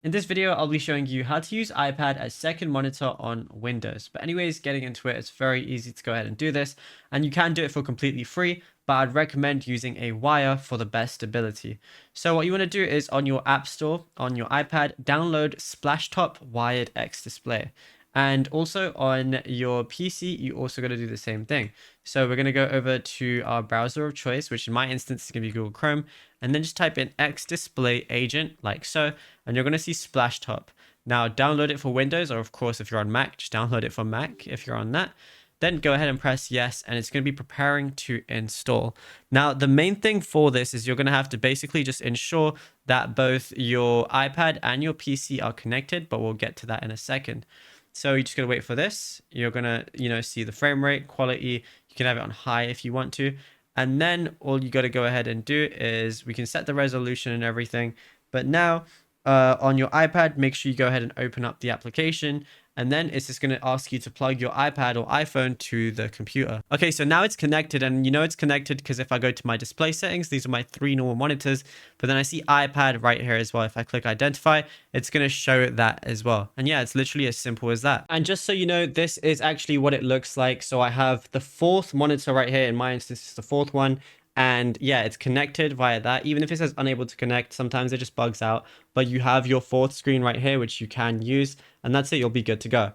In this video, I'll be showing you how to use iPad as second monitor on Windows. But anyways, getting into it, it's very easy to go ahead and do this. And you can do it for completely free, but I'd recommend using a wire for the best stability. So what you want to do is on your App Store, on your iPad, download Splashtop Wired X Display. And also on your PC, you also got to do the same thing. So we're going to go over to our browser of choice, which in my instance is going to be Google Chrome, and then just type in X Display Agent like so, and you're going to see Splashtop. Now download it for Windows, or of course if you're on Mac, just download it for Mac if you're on that. Then go ahead and press yes, and it's going to be preparing to install. Now, the main thing for this is you're going to have to basically just ensure that both your iPad and your PC are connected, but we'll get to that in a second. So you're just going to wait for this. You're going to, see the frame rate, quality. You can have it on high if you want to. And then all you got to go ahead and do is we can set the resolution and everything. But now on your iPad, make sure you go ahead and open up the application. And then it's just going to ask you to plug your iPad or iPhone to the computer. Okay, so now it's connected, and you know it's connected because if I go to my display settings, these are my three normal monitors, but then I see iPad right here as well. If I click identify, it's going to show that as well. And yeah, it's literally as simple as that. And just so you know, this is actually what it looks like. So I have the fourth monitor right here. In my instance, it's the fourth one. And yeah, it's connected via that. Even if it says unable to connect, sometimes it just bugs out. But you have your fourth screen right here, which you can use. And that's it, you'll be good to go.